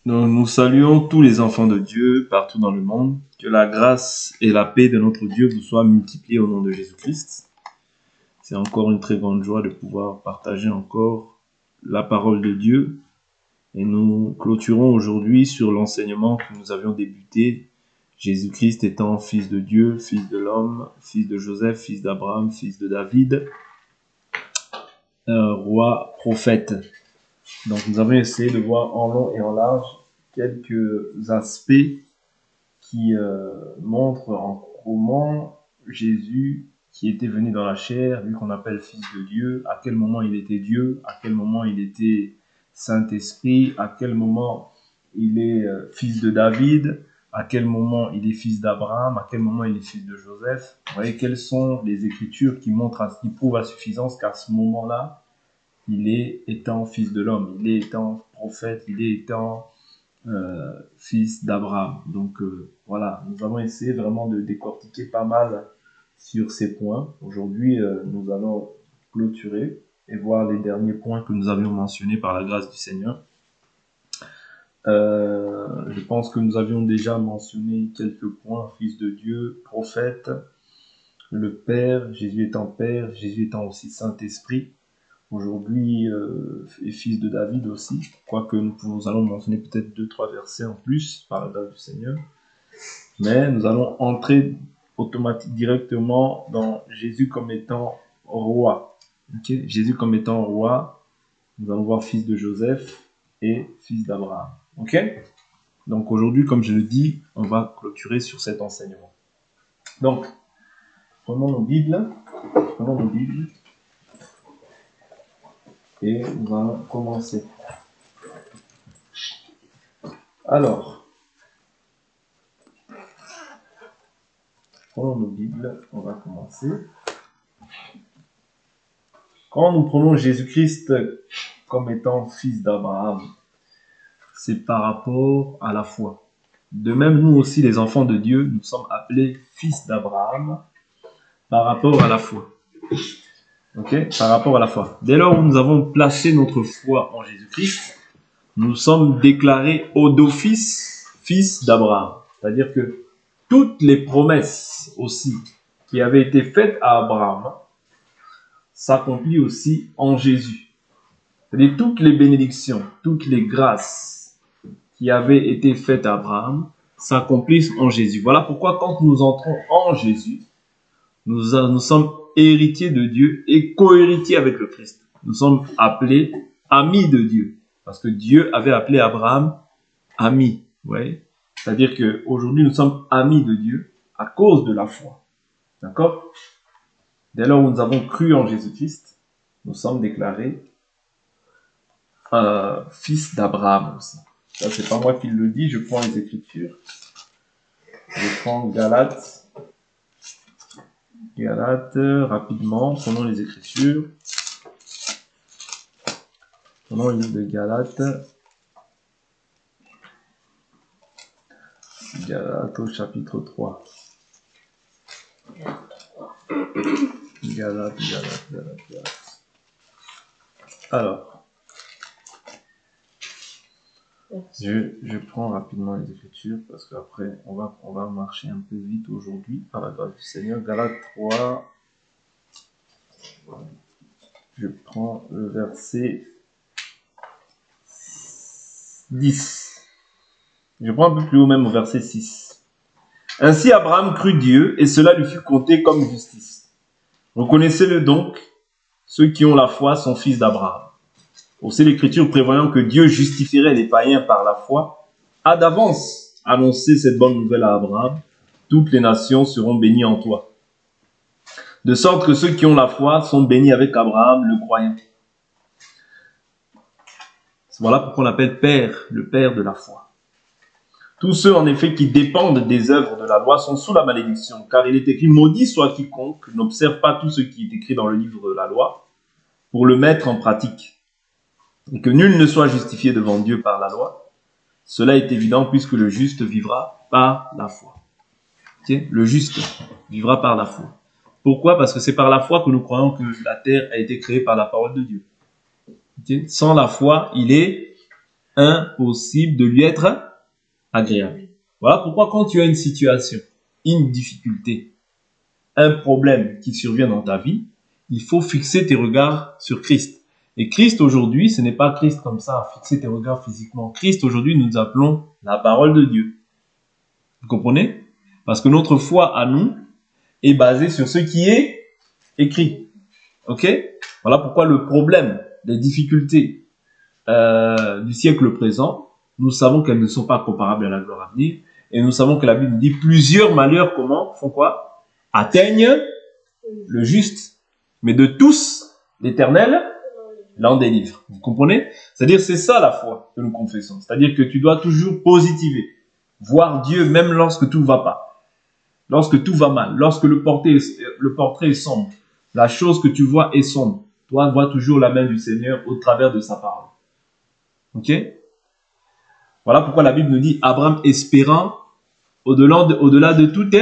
Nous saluons tous les enfants de Dieu partout dans le monde. Que la grâce et la paix de notre Dieu vous soient multipliées au nom de Jésus-Christ. C'est encore une très grande joie de pouvoir partager encore la parole de Dieu. Et nous clôturons aujourd'hui sur l'enseignement que nous avions débuté. Jésus-Christ étant fils de Dieu, fils de l'homme, fils de Joseph, fils d'Abraham, fils de David, roi, prophète. Donc nous avons essayé de voir en long et en large quelques aspects qui montrent en comment Jésus, qui était venu dans la chair, lui qu'on appelle fils de Dieu, à quel moment il était Dieu, à quel moment il était Saint-Esprit, à quel moment il est fils de David, à quel moment il est fils d'Abraham, à quel moment il est fils de Joseph. Vous voyez, quelles sont les écritures qui prouvent à suffisance qu'à ce moment-là, il est étant fils de l'homme, il est étant prophète, il est étant fils d'Abraham. Donc voilà, nous avons essayé vraiment de décortiquer pas mal sur ces points. Aujourd'hui, nous allons clôturer et voir les derniers points que nous avions mentionnés par la grâce du Seigneur. Je pense que nous avions déjà mentionné quelques points: fils de Dieu, prophète, le Père, Jésus étant aussi Saint-Esprit. Aujourd'hui, est fils de David aussi, quoique nous allons mentionner peut-être 2-3 versets en plus par la grâce du Seigneur. Mais nous allons entrer directement dans Jésus comme étant roi. Okay? Jésus comme étant roi, nous allons voir fils de Joseph et fils d'Abraham. Ok? Donc aujourd'hui, comme je le dis, on va clôturer sur cet enseignement. Donc, prenons nos Bibles. Et nous allons commencer. Alors, prenons nos Bibles, on va commencer. Quand nous prenons Jésus-Christ comme étant fils d'Abraham, c'est par rapport à la foi. De même, nous aussi, les enfants de Dieu, nous sommes appelés fils d'Abraham par rapport à la foi. Ok? Par rapport à la foi. Dès lors où nous avons placé notre foi en Jésus-Christ, nous sommes déclarés d'office fils d'Abraham. C'est-à-dire que toutes les promesses aussi qui avaient été faites à Abraham s'accomplissent aussi en Jésus. C'est-à-dire toutes les bénédictions, toutes les grâces qui avaient été faites à Abraham s'accomplissent en Jésus. Voilà pourquoi quand nous entrons en Jésus, nous sommes héritiers de Dieu et co-héritiers avec le Christ. Nous sommes appelés amis de Dieu. Parce que Dieu avait appelé Abraham ami. Ouais. C'est-à-dire qu'aujourd'hui, nous sommes amis de Dieu à cause de la foi. D'accord? Dès lors où nous avons cru en Jésus-Christ, nous sommes déclarés fils d'Abraham aussi. Ça, c'est pas moi qui le dis, je prends les Écritures. Je prends Galates, rapidement, prenons les Écritures. Prenons le livre de Galates. Galates au chapitre 3. Galates. Alors, je prends rapidement les Écritures parce qu'après, on va marcher un peu vite aujourd'hui par la grâce du Seigneur. Galates 3. Je prends le verset 10. Je prends un peu plus haut même au verset 6. Ainsi Abraham crut Dieu et cela lui fut compté comme justice. Reconnaissez-le donc, ceux qui ont la foi sont fils d'Abraham. Aussi l'Écriture prévoyant que Dieu justifierait les païens par la foi, a d'avance annoncé cette bonne nouvelle à Abraham: toutes les nations seront bénies en toi. De sorte que ceux qui ont la foi sont bénis avec Abraham, le croyant. Voilà pourquoi on l'appelle Père, le Père de la foi. Tous ceux, en effet, qui dépendent des œuvres de la loi sont sous la malédiction, car il est écrit: maudit soit quiconque n'observe pas tout ce qui est écrit dans le livre de la loi, pour le mettre en pratique. Et que nul ne soit justifié devant Dieu par la loi. Cela est évident puisque le juste vivra par la foi. Okay? Le juste vivra par la foi. Pourquoi? Parce que c'est par la foi que nous croyons que la terre a été créée par la parole de Dieu. Okay? Sans la foi, il est impossible de lui être agréable. Voilà pourquoi quand tu as une situation, une difficulté, un problème qui survient dans ta vie, il faut fixer tes regards sur Christ. Et Christ aujourd'hui, ce n'est pas Christ comme ça, fixer tes regards physiquement. Christ aujourd'hui, nous appelons la parole de Dieu. Vous comprenez? Parce que notre foi à nous est basée sur ce qui est écrit. Ok? Voilà pourquoi le problème, les difficultés du siècle présent, nous savons qu'elles ne sont pas comparables à la gloire à venir. Et nous savons que la Bible dit plusieurs malheurs, comment? Font quoi? Atteignent le juste. Mais de tous, l'Éternel l'en délivre. Vous comprenez? C'est-à-dire, c'est ça la foi que nous confessons. C'est-à-dire que tu dois toujours positiver. Voir Dieu même lorsque tout ne va pas. Lorsque tout va mal. Lorsque le portrait est sombre. La chose que tu vois est sombre. Toi, vois toujours la main du Seigneur au travers de sa parole. Ok? Voilà pourquoi la Bible nous dit Abraham espérant au-delà de toute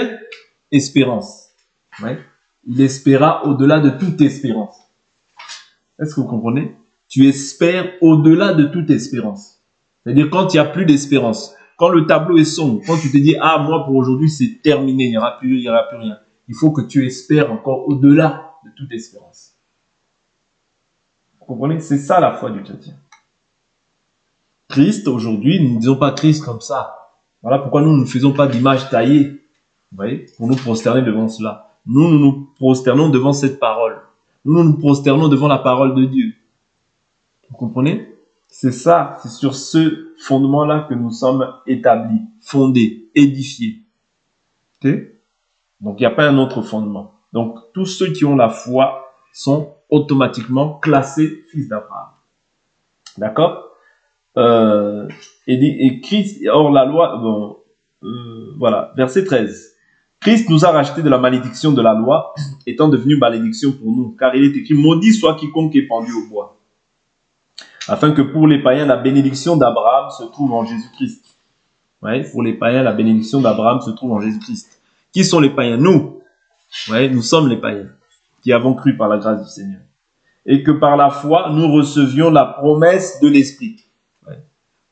espérance. Ouais. Il espéra au-delà de toute espérance. Est-ce que vous comprenez? Tu espères au-delà de toute espérance. C'est-à-dire quand il n'y a plus d'espérance, quand le tableau est sombre, quand tu te dis ah moi pour aujourd'hui c'est terminé, il n'y aura plus rien. Il faut que tu espères encore au-delà de toute espérance. Vous comprenez? C'est ça la foi du chrétien. Christ aujourd'hui, nous ne disons pas Christ comme ça. Voilà pourquoi nous ne faisons pas d'image taillée. Vous voyez, pour nous prosterner devant cela. Nous nous prosternons devant cette parole. Nous nous prosternons devant la parole de Dieu. Vous comprenez? C'est ça, c'est sur ce fondement-là que nous sommes établis, fondés, édifiés. Okay? Donc il n'y a pas un autre fondement. Donc tous ceux qui ont la foi sont automatiquement classés fils d'Abraham. D'accord? Et Christ, or la loi, bon, voilà, verset 13. Christ nous a rachetés de la malédiction de la loi, étant devenu malédiction pour nous, car il est écrit, maudit soit quiconque est pendu au bois. Afin que pour les païens, la bénédiction d'Abraham se trouve en Jésus-Christ. Ouais, pour les païens, la bénédiction d'Abraham se trouve en Jésus-Christ. Qui sont les païens? Nous. Ouais, nous sommes les païens qui avons cru par la grâce du Seigneur. Et que par la foi, nous recevions la promesse de l'Esprit. Ouais.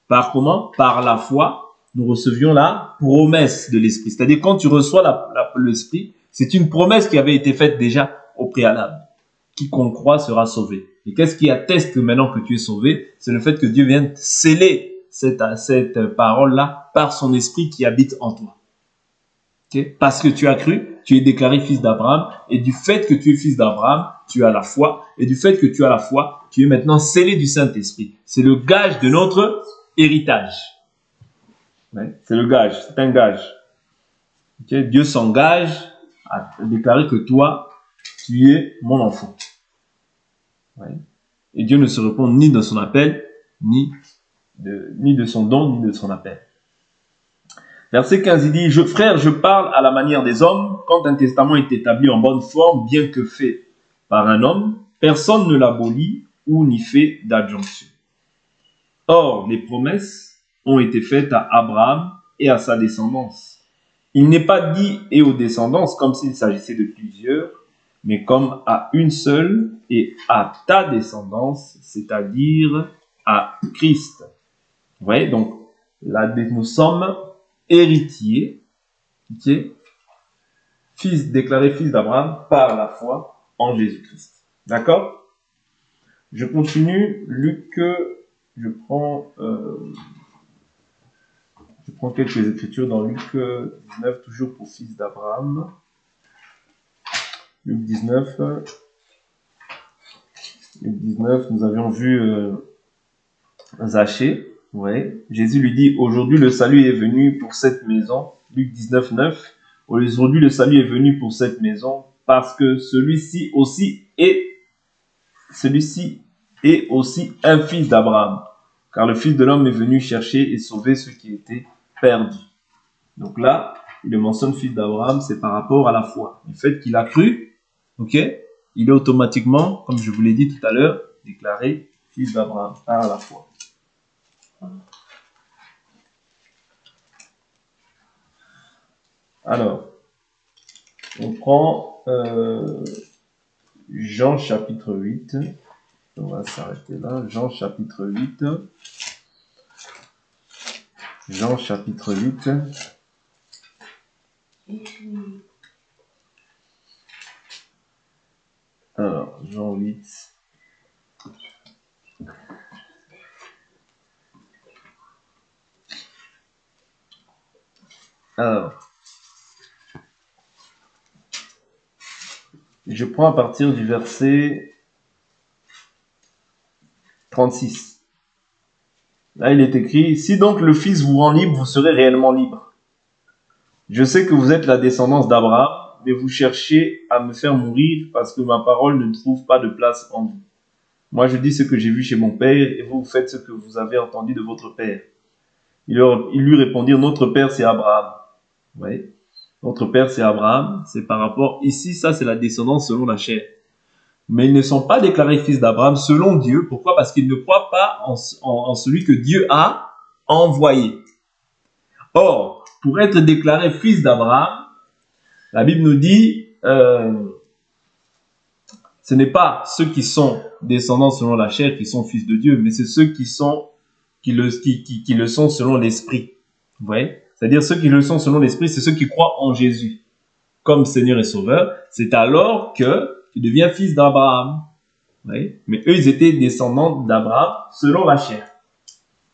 Par comment? Par la foi, nous recevions la promesse de l'Esprit. C'est-à-dire, quand tu reçois l'Esprit, c'est une promesse qui avait été faite déjà au préalable. Quiconque croit sera sauvé. Et qu'est-ce qui atteste maintenant que tu es sauvé? C'est le fait que Dieu vienne sceller cette parole-là par son esprit qui habite en toi. Okay? Parce que tu as cru, tu es déclaré fils d'Abraham. Et du fait que tu es fils d'Abraham, tu as la foi. Et du fait que tu as la foi, tu es maintenant scellé du Saint-Esprit. C'est le gage de notre héritage. Ouais? C'est le gage, c'est un gage. Okay? Dieu s'engage à déclarer que toi, tu es mon enfant. Ouais. Et Dieu ne se répond ni de son appel, ni de son don, ni de son appel. Verset 15, il dit, frère, je parle à la manière des hommes, quand un testament est établi en bonne forme, bien que fait par un homme, personne ne l'abolit ou n'y fait d'adjonction. Or, les promesses ont été faites à Abraham et à sa descendance. Il n'est pas dit et aux descendances comme s'il s'agissait de plusieurs, mais comme à une seule et à ta descendance, c'est-à-dire à Christ. Vous voyez, donc là, nous sommes héritiers, okay, déclarés fils d'Abraham par la foi en Jésus-Christ. D'accord? Je continue, Luc, je prends quelques écritures dans Luc 19, toujours pour fils d'Abraham. Luc 19, nous avions vu Zachée. Ouais. Jésus lui dit, aujourd'hui le salut est venu pour cette maison. Luc 19, 9. Aujourd'hui le salut est venu pour cette maison parce que celui-ci est aussi un fils d'Abraham. Car le Fils de l'homme est venu chercher et sauver ceux qui étaient perdus. Donc là, il le mentionne fils d'Abraham, c'est par rapport à la foi. Le fait qu'il a cru, ok, il est automatiquement, comme je vous l'ai dit tout à l'heure, déclaré fils d'Abraham par la foi. Alors, on prend Jean chapitre 8. On va s'arrêter là. Jean chapitre 8. Jean chapitre 8. Alors, Jean 8. Alors, je prends à partir du verset 36. Là, il est écrit, « Si donc le Fils vous rend libre, vous serez réellement libre. Je sais que vous êtes la descendance d'Abraham, mais vous cherchez à me faire mourir parce que ma parole ne trouve pas de place en vous. Moi, je dis ce que j'ai vu chez mon père, et vous faites ce que vous avez entendu de votre père. » Ils lui répondirent, « Notre père, c'est Abraham. » Vous voyez ? Notre père, c'est Abraham. C'est par rapport... Ici, ça, c'est la descendance selon la chair. Mais ils ne sont pas déclarés fils d'Abraham selon Dieu. Pourquoi? Parce qu'ils ne croient pas en celui que Dieu a envoyé. Or, pour être déclaré fils d'Abraham, la Bible nous dit, ce n'est pas ceux qui sont descendants selon la chair qui sont fils de Dieu, mais c'est ceux qui le sont selon l'esprit. Vous voyez? C'est-à-dire ceux qui le sont selon l'esprit, c'est ceux qui croient en Jésus comme Seigneur et Sauveur. C'est alors que tu deviens fils d'Abraham. Oui. Mais eux, ils étaient descendants d'Abraham selon la chair.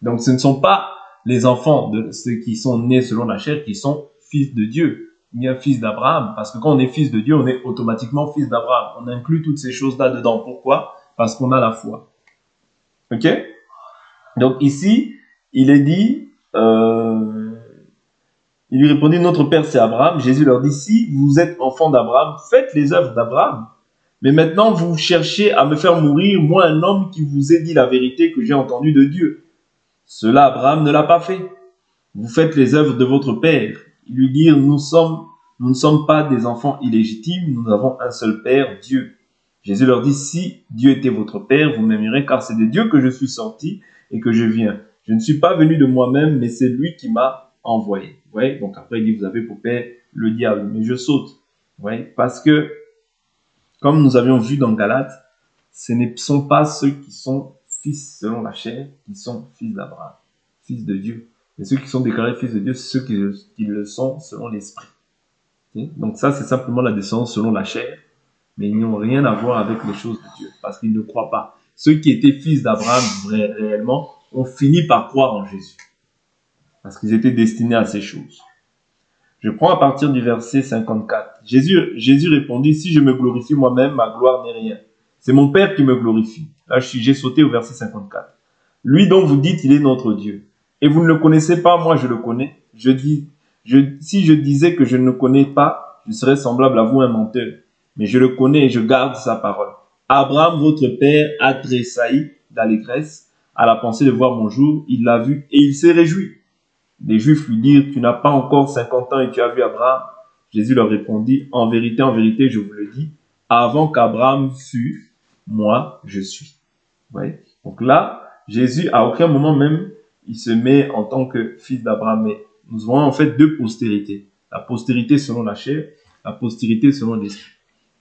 Donc, ce ne sont pas les enfants de ceux qui sont nés selon la chair qui sont fils de Dieu, bien fils d'Abraham. Parce que quand on est fils de Dieu, on est automatiquement fils d'Abraham. On inclut toutes ces choses-là dedans. Pourquoi? Parce qu'on a la foi. Ok? Donc ici, il est dit, il lui répondit, notre père c'est Abraham. Jésus leur dit, si vous êtes enfants d'Abraham, faites les œuvres d'Abraham. Mais maintenant, vous cherchez à me faire mourir, moi, un homme qui vous ait dit la vérité que j'ai entendue de Dieu. Cela, Abraham ne l'a pas fait. Vous faites les œuvres de votre père. Ils lui dirent, nous ne sommes pas des enfants illégitimes, nous avons un seul père, Dieu. Jésus leur dit, si Dieu était votre père, vous m'aimerez, car c'est de Dieu que je suis sorti et que je viens. Je ne suis pas venu de moi-même, mais c'est lui qui m'a envoyé. Vous voyez? Donc après, il dit, vous avez pour père le diable. Mais je saute. Vous voyez? Parce que, comme nous avions vu dans Galates, ce ne sont pas ceux qui sont fils selon la chair qui sont fils d'Abraham, fils de Dieu. Mais ceux qui sont déclarés fils de Dieu, c'est ceux qui le sont selon l'esprit. Okay? Donc ça, c'est simplement la descendance selon la chair, mais ils n'ont rien à voir avec les choses de Dieu, parce qu'ils ne croient pas. Ceux qui étaient fils d'Abraham réellement ont fini par croire en Jésus, parce qu'ils étaient destinés à ces choses. Je prends à partir du verset 54. Jésus répondit, si je me glorifie moi-même, ma gloire n'est rien. C'est mon Père qui me glorifie. Là, j'ai sauté au verset 54. Lui dont vous dites, il est notre Dieu. Et vous ne le connaissez pas, moi je le connais. Si je disais que je ne le connais pas, je serais semblable à vous un menteur. Mais je le connais et je garde sa parole. Abraham, votre père, a tressailli d'allégresse à la pensée de voir mon jour. Il l'a vu et il s'est réjoui. Les Juifs lui dirent, tu n'as pas encore 50 ans et tu as vu Abraham. Jésus leur répondit, en vérité, je vous le dis, avant qu'Abraham fût, moi, je suis. Vous voyez? Donc là, Jésus, à aucun moment même, il se met en tant que fils d'Abraham. Mais nous avons en fait deux postérités. La postérité selon la chair, la postérité selon l'esprit.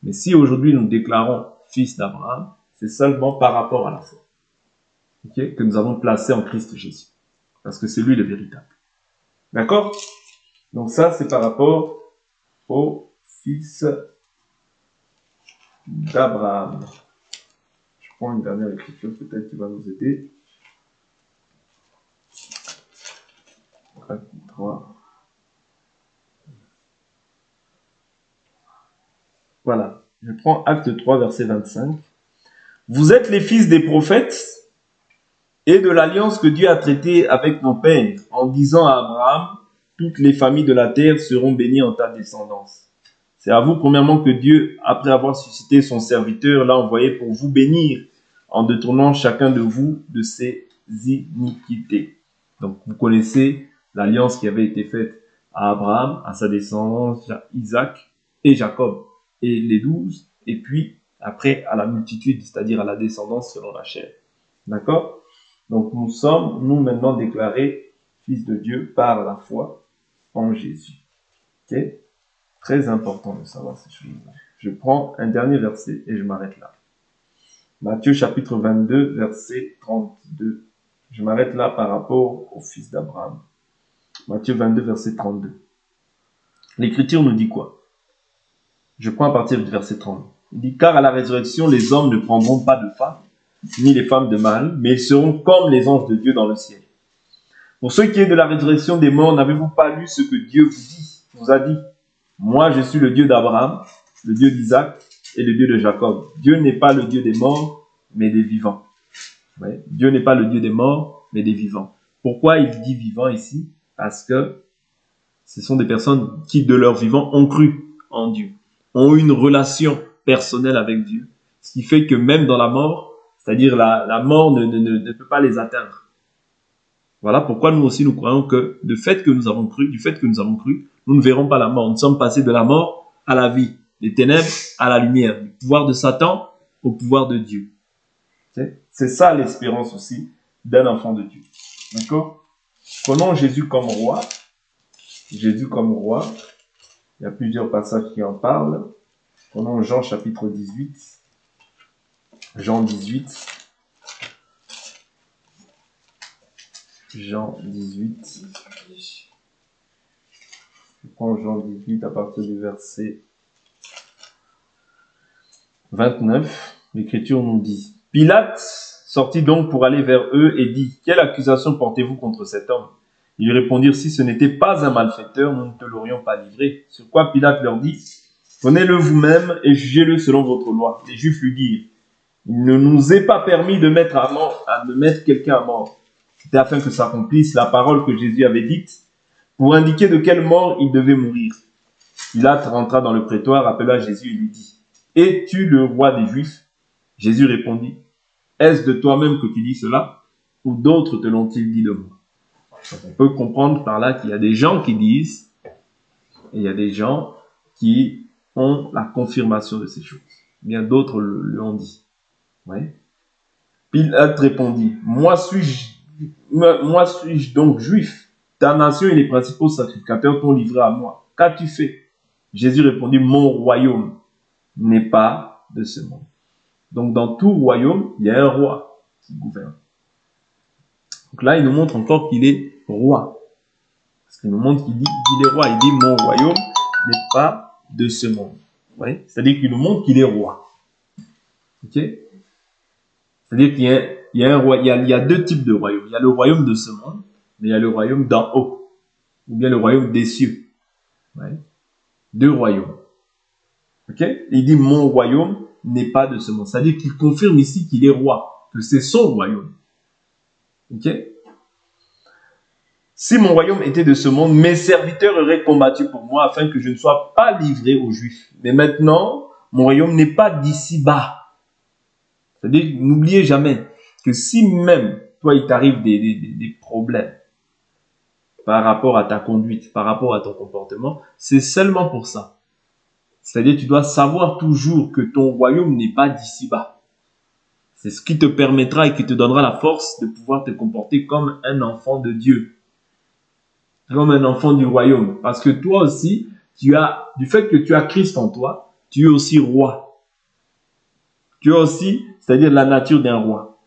Mais si aujourd'hui nous déclarons fils d'Abraham, c'est seulement par rapport à la foi. Okay? Que nous avons placé en Christ Jésus. Parce que c'est lui le véritable. D'accord? Donc ça, c'est par rapport au fils d'Abraham. Je prends une dernière écriture, peut-être qui va nous aider. 3. Voilà. Je prends Acte 3, verset 25. Vous êtes les fils des prophètes et de l'alliance que Dieu a traitée avec nos pères, en disant à Abraham, toutes les familles de la terre seront bénies en ta descendance. C'est à vous, premièrement, que Dieu, après avoir suscité son serviteur, l'a envoyé pour vous bénir, en détournant chacun de vous de ses iniquités. Donc, vous connaissez l'alliance qui avait été faite à Abraham, à sa descendance, Isaac et Jacob, et les 12, et puis après à la multitude, c'est-à-dire à la descendance selon la chair. D'accord? Donc nous sommes, nous maintenant, déclarés fils de Dieu par la foi en Jésus. Ok? Très important de savoir ces choses-là. Je prends un dernier verset et je m'arrête là. Matthieu chapitre 22, verset 32. Je m'arrête là par rapport au fils d'Abraham. Matthieu 22, verset 32. L'Écriture nous dit quoi? Je prends à partir du verset 30. Il dit, car à la résurrection, les hommes ne prendront pas de femmes, ni les femmes de mâles, mais ils seront comme les anges de Dieu dans le ciel. Pour ce qui est de la résurrection des morts, n'avez-vous pas lu ce que Dieu vous a dit? Moi, je suis le Dieu d'Abraham, le Dieu d'Isaac et le Dieu de Jacob. Dieu n'est pas le Dieu des morts, mais des vivants. Ouais. Dieu n'est pas le Dieu des morts, mais des vivants. Pourquoi il dit vivants ici? Parce que ce sont des personnes qui, de leur vivant, ont cru en Dieu, ont eu une relation personnelle avec Dieu. Ce qui fait que même dans la mort, c'est-à-dire la mort ne peut pas les atteindre. Voilà pourquoi nous aussi nous croyons que du fait que nous avons cru, nous ne verrons pas la mort. Nous sommes passés de la mort à la vie, des ténèbres à la lumière, du pouvoir de Satan au pouvoir de Dieu. C'est ça l'espérance aussi d'un enfant de Dieu. D'accord? Prenons Jésus comme roi. Jésus comme roi. Il y a plusieurs passages qui en parlent. Prenons Jean chapitre 18. Jean 18. Jean 18. Je prends Jean 18 à partir du verset 29. L'Écriture nous dit, Pilate sortit donc pour aller vers eux et dit, quelle accusation portez-vous contre cet homme? Ils lui répondirent, si ce n'était pas un malfaiteur, nous ne te l'aurions pas livré. Sur quoi Pilate leur dit, prenez-le vous-même et jugez-le selon votre loi. Les Juifs lui dirent, il ne nous est pas permis de mettre quelqu'un à mort. C'était afin que s'accomplisse la parole que Jésus avait dite, pour indiquer de quelle mort il devait mourir. Pilate rentra dans le prétoire, appela Jésus et lui dit, es-tu le roi des Juifs? Jésus répondit, est-ce de toi-même que tu dis cela, ou d'autres te l'ont-ils dit de moi? On peut comprendre par là qu'il y a des gens qui disent, et il y a des gens qui ont la confirmation de ces choses. Bien d'autres l'ont dit. Ouais. Pilate répondit, moi suis-je donc juif? Ta nation et les principaux sacrificateurs t'ont livré à moi. Qu'as-tu fait? Jésus répondit, mon royaume n'est pas de ce monde. Donc dans tout royaume, il y a un roi qui gouverne. Donc là, il nous montre encore qu'il est roi. Parce qu'il nous montre qu'il est roi. Il dit, mon royaume n'est pas de ce monde. Oui? C'est-à-dire qu'il nous montre qu'il est roi. Ok? C'est-à-dire qu'il y a un roi, il y a deux types de royaumes. Il y a le royaume de ce monde, mais il y a le royaume d'en haut. Ou bien le royaume des cieux. Ouais? Deux royaumes. Ok? Il dit, mon royaume n'est pas de ce monde. C'est-à-dire qu'il confirme ici qu'il est roi, que c'est son royaume. Ok? Si mon royaume était de ce monde, mes serviteurs auraient combattu pour moi afin que je ne sois pas livré aux Juifs. Mais maintenant, mon royaume n'est pas d'ici-bas. C'est-à-dire, n'oubliez jamais que si même toi, il t'arrive des problèmes par rapport à ta conduite, par rapport à ton comportement, c'est seulement pour ça. C'est-à-dire, tu dois savoir toujours que ton royaume n'est pas d'ici-bas. C'est ce qui te permettra et qui te donnera la force de pouvoir te comporter comme un enfant de Dieu. Comme un enfant du royaume. Parce que toi aussi, du fait que tu as Christ en toi, tu es aussi roi. Tu as aussi, c'est-à-dire la nature d'un roi.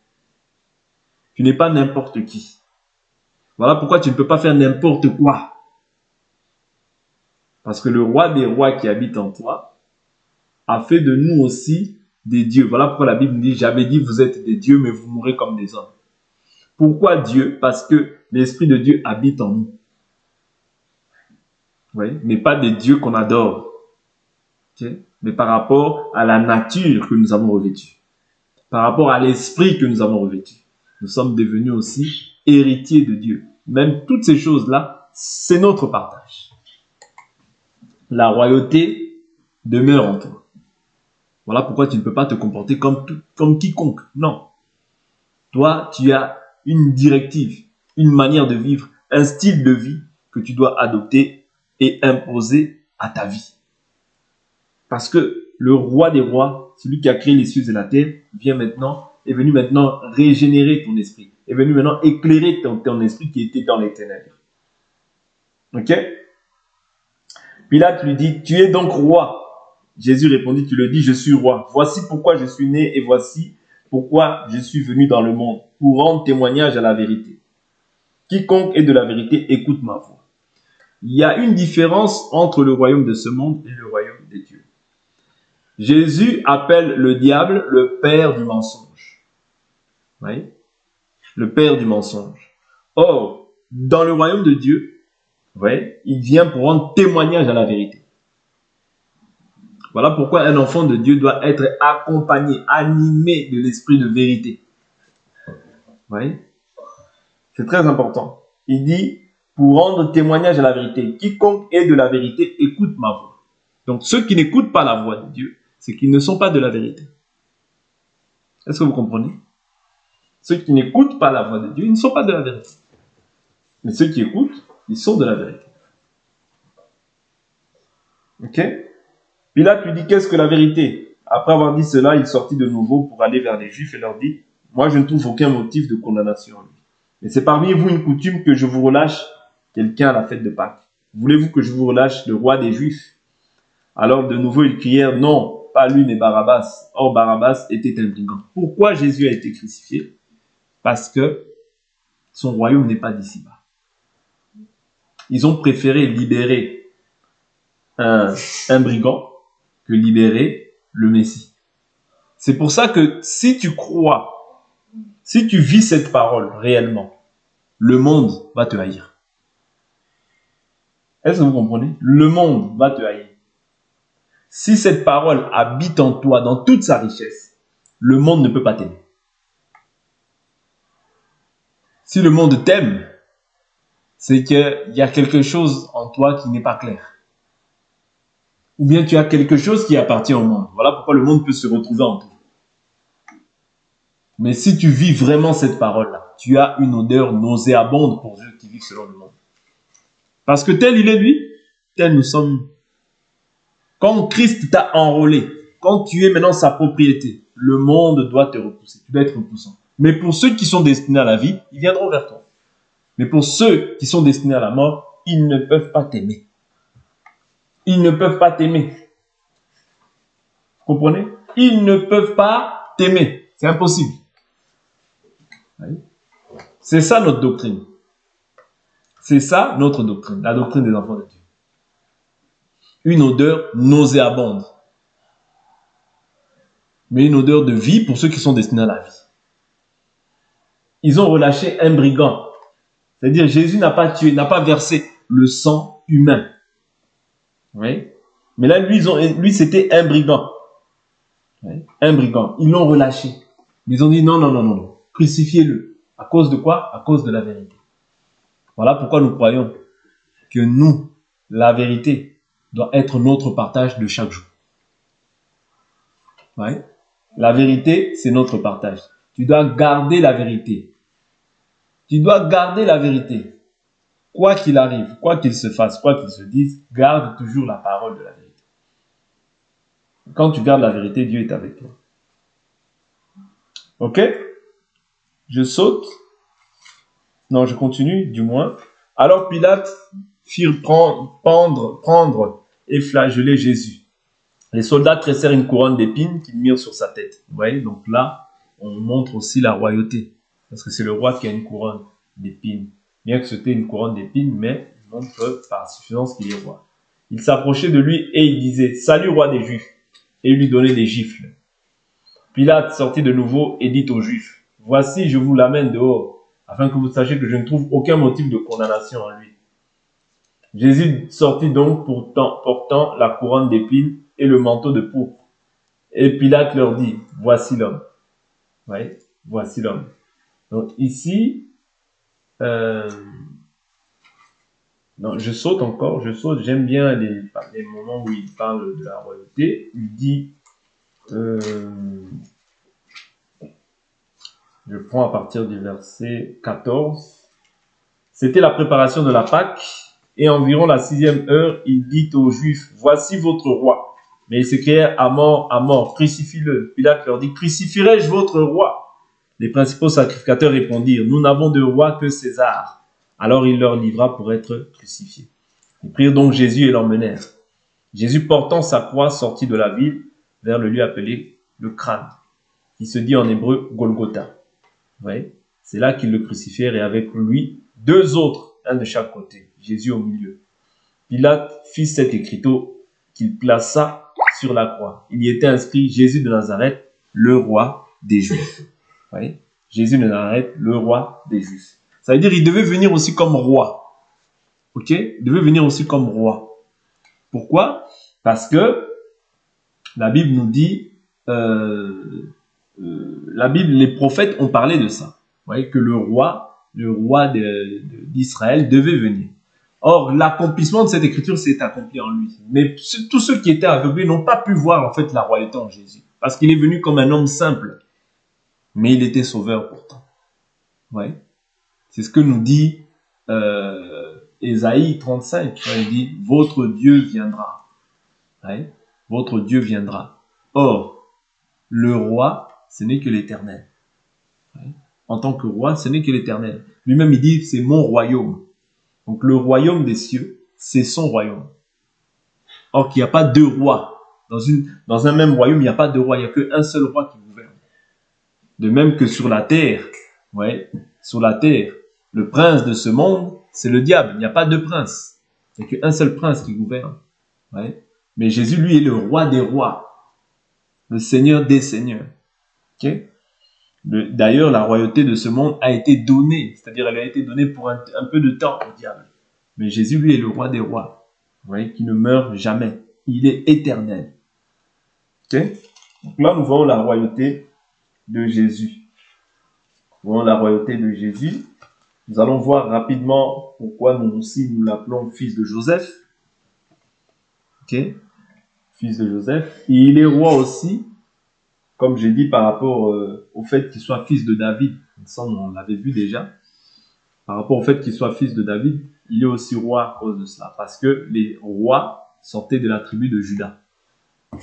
Tu n'es pas n'importe qui. Voilà pourquoi tu ne peux pas faire n'importe quoi. Parce que le roi des rois qui habite en toi a fait de nous aussi des dieux. Voilà pourquoi la Bible dit, j'avais dit, vous êtes des dieux, mais vous mourrez comme des hommes. Pourquoi Dieu? Parce que l'Esprit de Dieu habite en nous. Oui, mais pas des dieux qu'on adore. Okay? Mais par rapport à la nature que nous avons revêtue. Par rapport à l'esprit que nous avons revêtu. Nous sommes devenus aussi héritiers de Dieu. Même toutes ces choses-là, c'est notre partage. La royauté demeure en toi. Voilà pourquoi tu ne peux pas te comporter comme quiconque. Non. Toi, tu as une directive, une manière de vivre, un style de vie que tu dois adopter et imposer à ta vie. Parce que le roi des rois, celui qui a créé les cieux et la terre, est venu maintenant régénérer ton esprit, est venu maintenant éclairer ton esprit qui était dans les ténèbres. Ok? Pilate lui dit, tu es donc roi. Jésus répondit, tu le dis, je suis roi. Voici pourquoi je suis né et voici pourquoi je suis venu dans le monde, pour rendre témoignage à la vérité. Quiconque est de la vérité, écoute ma voix. il y a une différence entre le royaume de ce monde et le royaume des dieux. Jésus appelle le diable le père du mensonge. Oui, le père du mensonge. Or, dans le royaume de Dieu, oui, il vient pour rendre témoignage à la vérité. Voilà pourquoi un enfant de Dieu doit être accompagné, animé de l'esprit de vérité. Oui, c'est très important. Il dit, pour rendre témoignage à la vérité, quiconque est de la vérité écoute ma voix. Donc ceux qui n'écoutent pas la voix de Dieu, c'est qu'ils ne sont pas de la vérité. Est-ce que vous comprenez? Ceux qui n'écoutent pas la voix de Dieu, ils ne sont pas de la vérité. Mais ceux qui écoutent, ils sont de la vérité. Ok? Pilate lui dit, qu'est-ce que la vérité? Après avoir dit cela, il sortit de nouveau pour aller vers les Juifs et leur dit, moi je ne trouve aucun motif de condamnation en lui. Mais c'est parmi vous une coutume que je vous relâche quelqu'un à la fête de Pâques. Voulez-vous que je vous relâche le roi des Juifs? Alors de nouveau ils crièrent, non, pas lui mais Barabbas. Or Barabbas était un brigand. Pourquoi Jésus a été crucifié? Parce que son royaume n'est pas d'ici-bas. Ils ont préféré libérer un brigand que libérer le Messie. C'est pour ça que si tu crois, si tu vis cette parole réellement, le monde va te haïr. Est-ce que vous comprenez? Le monde va te haïr. Si cette parole habite en toi dans toute sa richesse, le monde ne peut pas t'aimer. Si le monde t'aime, c'est qu'il y a quelque chose en toi qui n'est pas clair. Ou bien tu as quelque chose qui appartient au monde. Voilà pourquoi le monde peut se retrouver en toi. Mais si tu vis vraiment cette parole-là, tu as une odeur nauséabonde pour ceux qui vivent selon le monde. Parce que tel il est lui, tel nous sommes. Quand Christ t'a enrôlé, quand tu es maintenant sa propriété, le monde doit te repousser. Tu dois être repoussant. Mais pour ceux qui sont destinés à la vie, ils viendront vers toi. Mais pour ceux qui sont destinés à la mort, ils ne peuvent pas t'aimer. Ils ne peuvent pas t'aimer. Vous comprenez? Ils ne peuvent pas t'aimer. C'est impossible. C'est ça notre doctrine. C'est ça notre doctrine, la doctrine des enfants de Dieu. Une odeur nauséabonde. Mais une odeur de vie pour ceux qui sont destinés à la vie. Ils ont relâché un brigand. C'est-à-dire Jésus n'a pas tué, n'a pas versé le sang humain. Oui. Mais là, lui c'était un brigand. Oui. Un brigand. Ils l'ont relâché. Mais ils ont dit non, non, non, non, non. Crucifiez-le. À cause de quoi? À cause de la vérité. Voilà pourquoi nous croyons que nous, la vérité, doit être notre partage de chaque jour. Ouais. La vérité, c'est notre partage. Tu dois garder la vérité. Tu dois garder la vérité. Quoi qu'il arrive, quoi qu'il se fasse, quoi qu'il se dise, garde toujours la parole de la vérité. Quand tu gardes la vérité, Dieu est avec toi. Ok? Je saute. Non, je continue, du moins. Alors Pilate firent prendre et flageller Jésus. Les soldats tressèrent une couronne d'épines qu'ils mirent sur sa tête. Vous voyez, donc là, on montre aussi la royauté. Parce que c'est le roi qui a une couronne d'épines. Bien que c'était une couronne d'épines, mais il montre par suffisance qu'il est roi. Il s'approchait de lui et il disait, salut roi des Juifs, et lui donnait des gifles. Pilate sortit de nouveau et dit aux Juifs, voici, je vous l'amène dehors, afin que vous sachiez que je ne trouve aucun motif de condamnation en lui. Jésus sortit donc portant la couronne d'épines et le manteau de pourpre. Et Pilate leur dit, voici l'homme. Oui, voici l'homme. Donc ici, non, je saute, j'aime bien les moments où il parle de la royauté. Il dit, je prends à partir du verset 14, c'était la préparation de la Pâque, et environ la 6e heure, il dit aux Juifs, voici votre roi. Mais ils s'écrièrent, à mort, crucifie-le. Pilate leur dit, crucifierai-je votre roi? Les principaux sacrificateurs répondirent, nous n'avons de roi que César. Alors il leur livra pour être crucifié. Ils prirent donc Jésus et l'emmenèrent. Jésus portant sa croix sortit de la ville vers le lieu appelé le crâne, qui se dit en hébreu Golgotha. Ouais. C'est là qu'ils le crucifièrent et avec lui 2 autres, un de chaque côté, Jésus au milieu. Pilate fit cet écriteau qu'il plaça sur la croix. Il y était inscrit Jésus de Nazareth, le roi des Juifs. Vous voyez? Jésus de Nazareth, le roi des Juifs. Ça veut dire qu'il devait venir aussi comme roi. Ok? Il devait venir aussi comme roi. Pourquoi? Parce que la Bible nous dit, la Bible, les prophètes ont parlé de ça. Vous voyez que le roi d'Israël devait venir. Or, l'accomplissement de cette écriture s'est accompli en lui. Mais tous ceux qui étaient aveuglés n'ont pas pu voir en fait la royauté en Jésus. Parce qu'il est venu comme un homme simple. Mais il était sauveur pourtant. Ouais. C'est ce que nous dit Ésaïe 35. Il dit, votre Dieu viendra. Ouais. Votre Dieu viendra. Or, le roi, ce n'est que l'Éternel. Ouais. En tant que roi, ce n'est que l'Éternel. Lui-même, il dit, c'est mon royaume. Donc, le royaume des cieux, c'est son royaume. Or, qu'il n'y a pas deux rois. Dans un même royaume, il n'y a pas deux rois. Il n'y a qu'un seul roi qui gouverne. De même que sur la terre, ouais, sur la terre, le prince de ce monde, c'est le diable. Il n'y a pas deux princes. Il n'y a qu'un seul prince qui gouverne. Ouais. Mais Jésus, lui, est le roi des rois. Le seigneur des seigneurs. Okay? D'ailleurs, la royauté de ce monde a été donnée, c'est-à-dire elle a été donnée pour un peu de temps au diable. Mais Jésus, lui, est le roi des rois, vous voyez, qui ne meurt jamais. Il est éternel. Okay? Donc là, nous voyons la royauté de Jésus. Nous voyons la royauté de Jésus. Nous allons voir rapidement pourquoi nous aussi nous l'appelons fils de Joseph. Okay? Fils de Joseph. Et il est roi aussi, comme j'ai dit par rapport au fait qu'il soit fils de David. Ça, on l'avait vu déjà. Par rapport au fait qu'il soit fils de David, il est aussi roi à cause de cela. Parce que les rois sortaient de la tribu de Juda.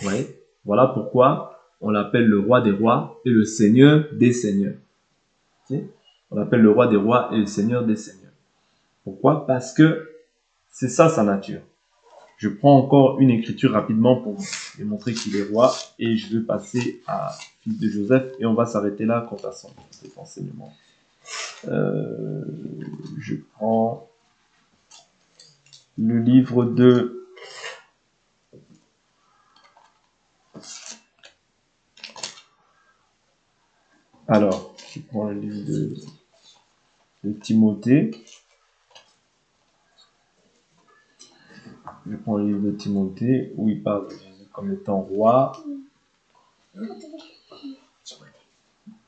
Ouais. Voilà pourquoi on l'appelle le roi des rois et le seigneur des seigneurs. Okay? On l'appelle le roi des rois et le seigneur des seigneurs. Pourquoi? Parce que c'est ça sa nature. Je prends encore une écriture rapidement pour vous démontrer qu'il est roi et je vais passer à fils de Joseph et on va s'arrêter là quant à cet enseignement. Je prends le livre de je prends le livre de Timothée. Je prends le livre de Timothée où il parle de Jésus comme étant roi.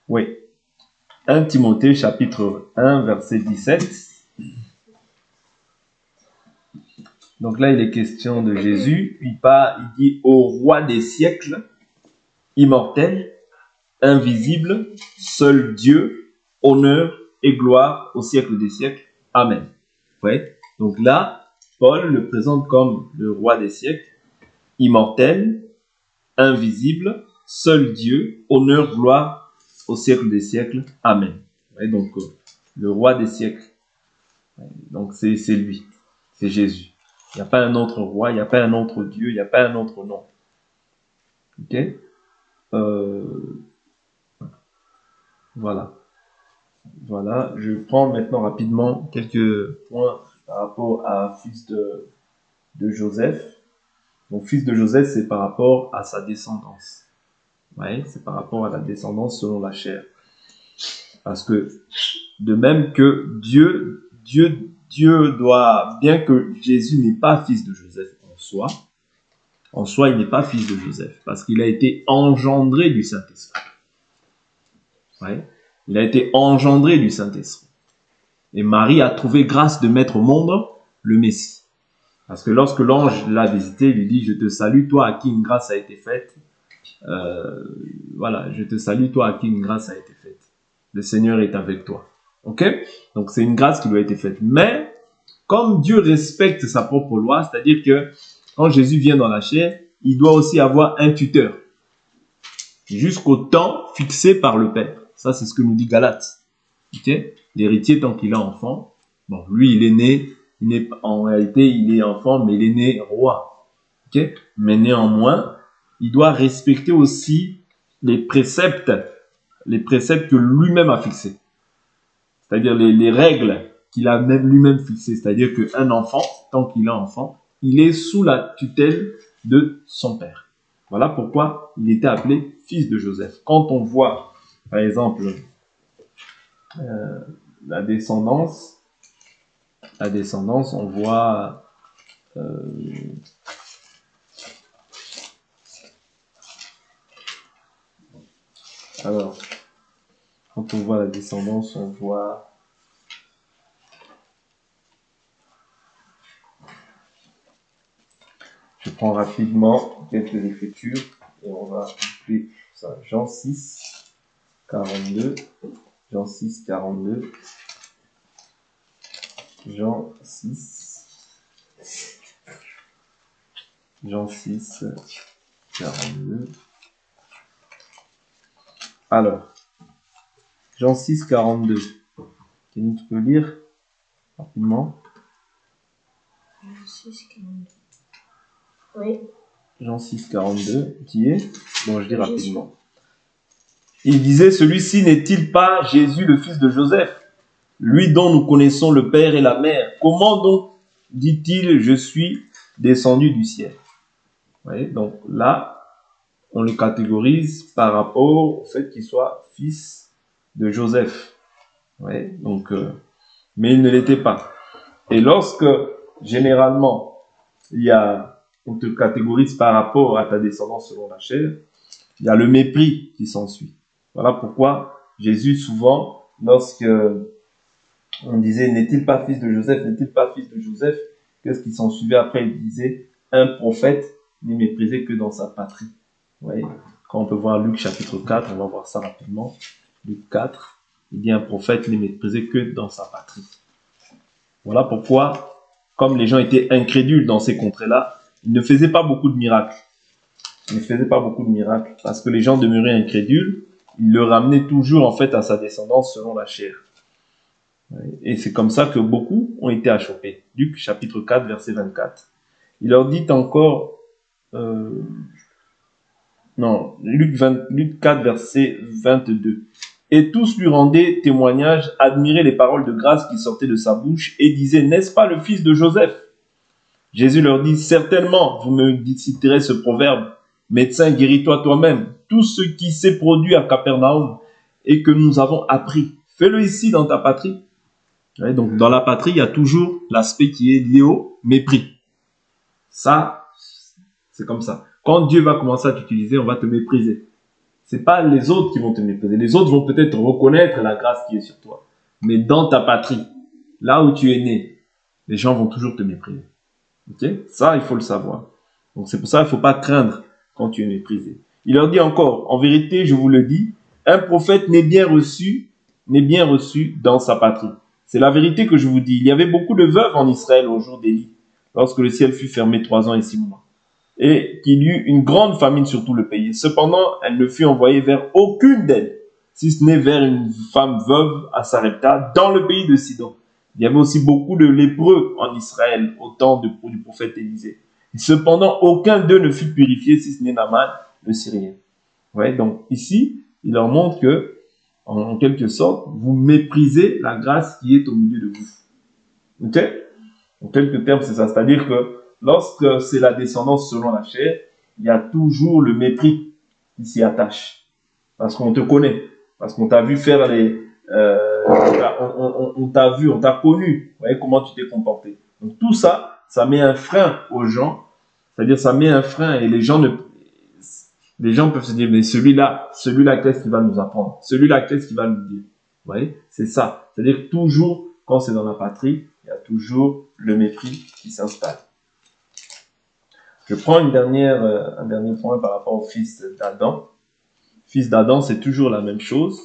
Oui. 1 Timothée chapitre 1 verset 17. Donc là, il est question de Jésus. Il dit au roi des siècles, immortel, invisible, seul Dieu, honneur et gloire au siècle des siècles. Amen. Ouais. Donc là, Paul le présente comme le roi des siècles, immortel, invisible, seul Dieu, honneur, gloire au siècle des siècles. Amen. Ouais, donc, le roi des siècles. Ouais, donc, c'est lui. C'est Jésus. Il n'y a pas un autre roi, il n'y a pas un autre Dieu, il n'y a pas un autre nom. Ok? Voilà. Voilà. Je prends maintenant rapidement quelques points par rapport à fils de Joseph. Donc, fils de Joseph, c'est par rapport à sa descendance. Ouais, c'est par rapport à la descendance selon la chair. Parce que, de même que Dieu doit, bien que Jésus n'est pas fils de Joseph en soi, il n'est pas fils de Joseph, parce qu'il a été engendré du Saint-Esprit. Ouais, il a été engendré du Saint-Esprit. Et Marie a trouvé grâce de mettre au monde le Messie. Parce que lorsque l'ange l'a visité, il lui dit, je te salue, toi à qui une grâce a été faite. Voilà, je te salue, toi à qui une grâce a été faite. Le Seigneur est avec toi. Ok? Donc c'est une grâce qui lui a été faite. Mais, comme Dieu respecte sa propre loi, c'est-à-dire que quand Jésus vient dans la chair, il doit aussi avoir un tuteur. Jusqu'au temps fixé par le Père. Ça, c'est ce que nous dit Galates. Ok? L'héritier, tant qu'il est enfant, bon, lui, il est né, en réalité, il est enfant, mais il est né roi. Ok? Mais néanmoins, il doit respecter aussi les préceptes que lui-même a fixés. C'est-à-dire les règles qu'il a même lui-même fixées. C'est-à-dire qu'un enfant, tant qu'il est enfant, il est sous la tutelle de son père. Voilà pourquoi il était appelé fils de Joseph. Quand on voit, par exemple, la descendance, on voit alors, quand on voit la descendance, on voit je prends rapidement quelques écritures et on va appeler ça Jean 6, 42. Jean 6, 42. Jean 6. Jean 6, 42. Alors, Jean 6, 42. Tu peux lire rapidement? Jean 6, 42. Oui. Jean 6, 42. Qui est? Bon, je lis rapidement. Il disait, celui-ci n'est-il pas Jésus, le fils de Joseph, lui dont nous connaissons le père et la mère? Comment donc dit-il, je suis descendu du ciel? Vous voyez, donc là, on le catégorise par rapport au fait qu'il soit fils de Joseph. Vous voyez, donc, mais il ne l'était pas. Et lorsque, généralement, on te catégorise par rapport à ta descendance selon la chair, il y a le mépris qui s'ensuit. Voilà pourquoi Jésus, souvent, lorsque on disait, n'est-il pas fils de Joseph, n'est-il pas fils de Joseph, qu'est-ce qui s'en suivait après? Il disait, un prophète n'est méprisé que dans sa patrie. Vous voyez, quand on peut voir Luc chapitre 4, on va voir ça rapidement. Luc 4, il dit, un prophète n'est méprisé que dans sa patrie. Voilà pourquoi, comme les gens étaient incrédules dans ces contrées-là, ils ne faisaient pas beaucoup de miracles. Ils ne faisaient pas beaucoup de miracles parce que les gens demeuraient incrédules. Ils le ramenaient toujours en fait à sa descendance selon la chair. Et c'est comme ça que beaucoup ont été achoppés. Luc chapitre 4 verset 24. Il leur dit encore Luc 4 verset 22. Et tous lui rendaient témoignage, admiraient les paroles de grâce qui sortaient de sa bouche et disaient, n'est-ce pas le fils de Joseph? Jésus leur dit, certainement, vous me citerez ce proverbe, médecin, guéris-toi toi-même. Tout ce qui s'est produit à Capernaum et que nous avons appris, fais-le ici dans ta patrie. Ouais, donc dans la patrie, il y a toujours l'aspect qui est lié au mépris. Ça, c'est comme ça. Quand Dieu va commencer à t'utiliser, on va te mépriser. C'est pas les autres qui vont te mépriser. Les autres vont peut-être reconnaître la grâce qui est sur toi. Mais dans ta patrie, là où tu es né, les gens vont toujours te mépriser. Ok? Ça, il faut le savoir. Donc c'est pour ça qu'il ne faut pas craindre quand tu es méprisé. Il leur dit encore, en vérité, je vous le dis, un prophète n'est bien reçu dans sa patrie. C'est la vérité que je vous dis. Il y avait beaucoup de veuves en Israël au jour d'Élie, lorsque le ciel fut fermé 3 ans et 6 mois, et qu'il y eut une grande famine sur tout le pays. Cependant, elle ne fut envoyée vers aucune d'elles, si ce n'est vers une femme veuve à Sarepta, dans le pays de Sidon. Il y avait aussi beaucoup de lépreux en Israël au temps du prophète Élisée. Cependant, aucun d'eux ne fut purifié, si ce n'est Naaman, le Syrien. Ouais, donc ici, il leur montre que, en quelque sorte, vous méprisez la grâce qui est au milieu de vous. Ok? En quelques termes, c'est ça. C'est-à-dire que lorsque c'est la descendance selon la chair, il y a toujours le mépris qui s'y attache. Parce qu'on te connaît. Parce qu'on t'a vu faire on t'a vu, on t'a connu. Vous voyez comment tu t'es comporté. Donc tout ça, ça met un frein aux gens. C'est-à-dire ça met un frein et les gens peuvent se dire, mais celui-là, qu'est-ce qu'il va nous apprendre? Celui-là, qu'est-ce qu'il va nous dire? Vous voyez? C'est ça. C'est-à-dire toujours, quand c'est dans la patrie, il y a toujours le mépris qui s'installe. Je prends un dernier point par rapport au fils d'Adam. Fils d'Adam, c'est toujours la même chose.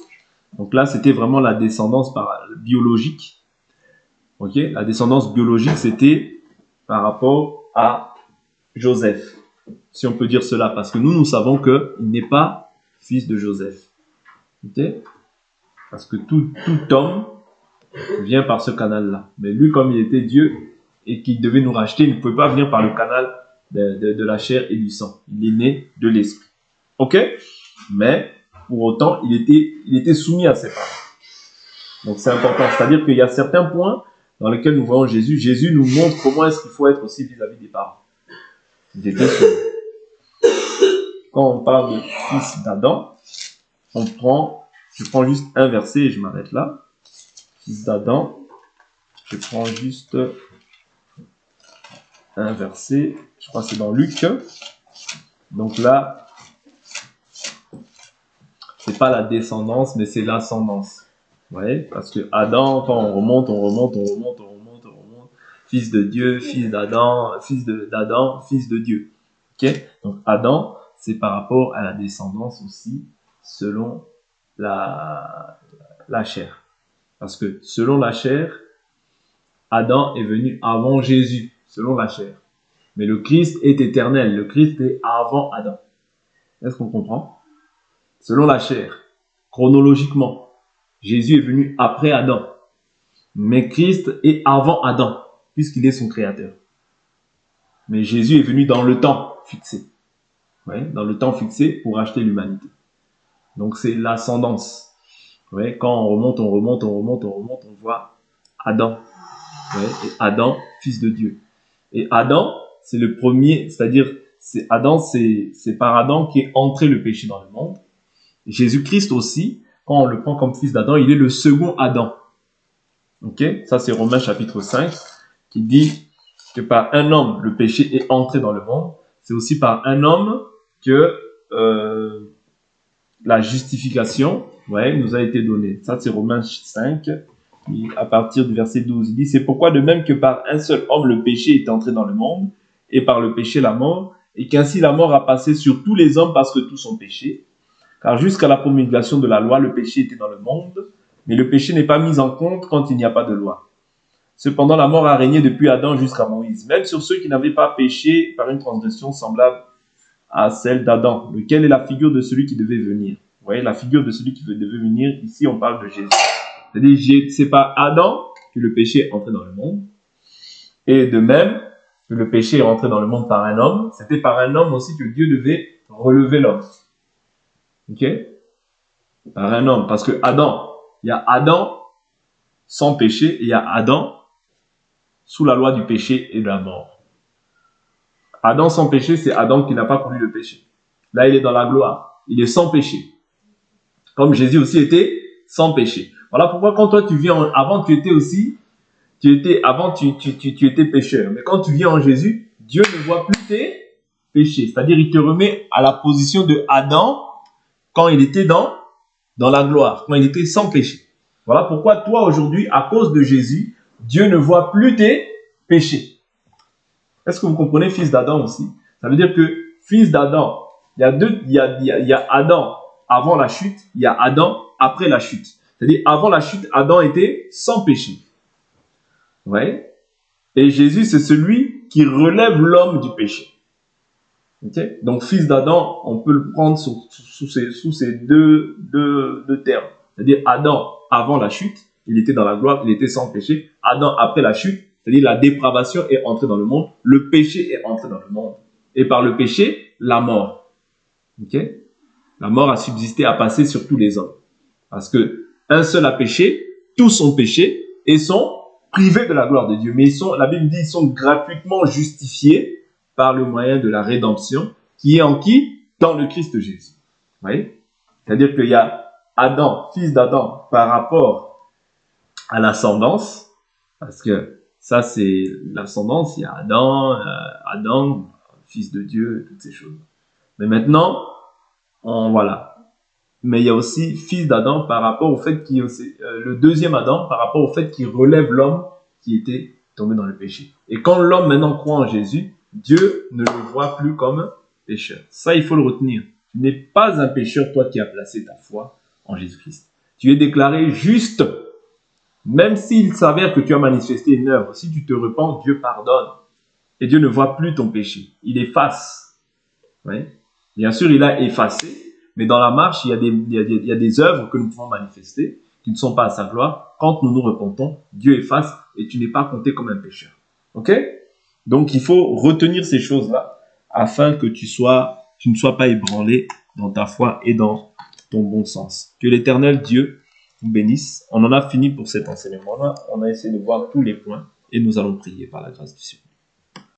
Donc là, c'était vraiment la descendance biologique. Ok? La descendance biologique, c'était par rapport à Joseph. Si on peut dire cela, parce que nous savons qu'il n'est pas fils de Joseph. Ok? Parce que tout homme vient par ce canal-là. Mais lui, comme il était Dieu et qu'il devait nous racheter, il ne pouvait pas venir par le canal de la chair et du sang. Il est né de l'esprit. Ok? Mais pour autant, il était soumis à ses parents. Donc c'est important. C'est-à-dire qu'il y a certains points dans lequel nous voyons Jésus, Jésus nous montre comment est-ce qu'il faut être aussi vis-à-vis des parents. J'étais sûr. Quand on parle de fils d'Adam, je prends juste un verset et je m'arrête là. Fils d'Adam, je prends juste un verset, je crois que c'est dans Luc. Donc là, c'est pas la descendance, mais c'est l'ascendance. Ouais, parce que Adam, quand on remonte, fils de Dieu, fils d'Adam, fils de Dieu. Ok? Donc Adam, c'est par rapport à la descendance aussi, selon la chair. Parce que selon la chair, Adam est venu avant Jésus, selon la chair. Mais le Christ est éternel, le Christ est avant Adam. Est-ce qu'on comprend? Selon la chair, chronologiquement, Jésus est venu après Adam. Mais Christ est avant Adam, puisqu'il est son créateur. Mais Jésus est venu dans le temps fixé. Ouais, dans le temps fixé pour acheter l'humanité. Donc c'est l'ascendance. Ouais, quand on remonte, on voit Adam. Ouais, et Adam, fils de Dieu. Et Adam, c'est le premier, c'est-à-dire, c'est par Adam qu'est entré le péché dans le monde. Jésus-Christ aussi, quand on le prend comme fils d'Adam, il est le second Adam. Ok? Ça, c'est Romains chapitre 5, qui dit que par un homme, le péché est entré dans le monde. C'est aussi par un homme que la justification, nous a été donnée. Ça, c'est Romains 5, à partir du verset 12. Il dit, c'est pourquoi de même que par un seul homme, le péché est entré dans le monde, et par le péché, la mort, et qu'ainsi la mort a passé sur tous les hommes parce que tous ont péché. Car jusqu'à la promulgation de la loi, le péché était dans le monde, mais le péché n'est pas mis en compte quand il n'y a pas de loi. Cependant, la mort a régné depuis Adam jusqu'à Moïse, même sur ceux qui n'avaient pas péché par une transgression semblable à celle d'Adam, lequel est la figure de celui qui devait venir. Vous voyez, la figure de celui qui devait venir, ici on parle de Jésus. C'est-à-dire, c'est par Adam que le péché est entré dans le monde, et de même que le péché est rentré dans le monde par un homme, c'était par un homme aussi que Dieu devait relever l'homme. Ok? Par un homme. Parce que Adam, il y a Adam sans péché et il y a Adam sous la loi du péché et de la mort. Adam sans péché, c'est Adam qui n'a pas connu le péché. Là, il est dans la gloire. Il est sans péché. Comme Jésus aussi était sans péché. Voilà pourquoi quand toi tu viens, avant tu étais aussi, tu étais pécheur. Mais quand tu viens en Jésus, Dieu ne voit plus tes péchés. C'est-à-dire, il te remet à la position de Adam quand il était dans la gloire, quand il était sans péché. Voilà pourquoi toi aujourd'hui, à cause de Jésus, Dieu ne voit plus tes péchés. Est-ce que vous comprenez, fils d'Adam aussi? Ça veut dire que fils d'Adam, il y a Adam avant la chute, il y a Adam après la chute. C'est-à-dire, avant la chute, Adam était sans péché. Ouais. Et Jésus, c'est celui qui relève l'homme du péché. Okay? Donc, fils d'Adam, on peut le prendre sous ces deux termes. C'est-à-dire, Adam, avant la chute, il était dans la gloire, il était sans péché. Adam, après la chute, c'est-à-dire la dépravation est entrée dans le monde, le péché est entré dans le monde. Et par le péché, la mort. Okay? La mort a subsisté, a passé sur tous les hommes. Parce que un seul a péché, tous ont péché et sont privés de la gloire de Dieu. Mais la Bible dit, ils sont gratuitement justifiés par le moyen de la rédemption, qui est en qui? Dans le Christ Jésus. Vous voyez? C'est-à-dire qu'il y a Adam, fils d'Adam, par rapport à l'ascendance, parce que ça c'est l'ascendance, il y a Adam, fils de Dieu, toutes ces choses. Mais maintenant, voilà. Mais il y a aussi fils d'Adam par rapport au fait qu'il le deuxième Adam par rapport au fait qu'il relève l'homme qui était tombé dans le péché. Et quand l'homme maintenant croit en Jésus, Dieu ne le voit plus comme pécheur. Ça, il faut le retenir. Tu n'es pas un pécheur, toi qui as placé ta foi en Jésus-Christ. Tu es déclaré juste, même s'il s'avère que tu as manifesté une œuvre. Si tu te repens, Dieu pardonne. Et Dieu ne voit plus ton péché. Il efface. Oui. Bien sûr, il a effacé. Mais dans la marche, il y a des œuvres que nous pouvons manifester qui ne sont pas à sa gloire. Quand nous nous repentons, Dieu efface et tu n'es pas compté comme un pécheur. Ok? Donc, il faut retenir ces choses-là afin que tu ne sois pas ébranlé dans ta foi et dans ton bon sens. Que l'Éternel Dieu vous bénisse. On en a fini pour cet enseignement-là. On a essayé de voir tous les points et nous allons prier par la grâce du Seigneur.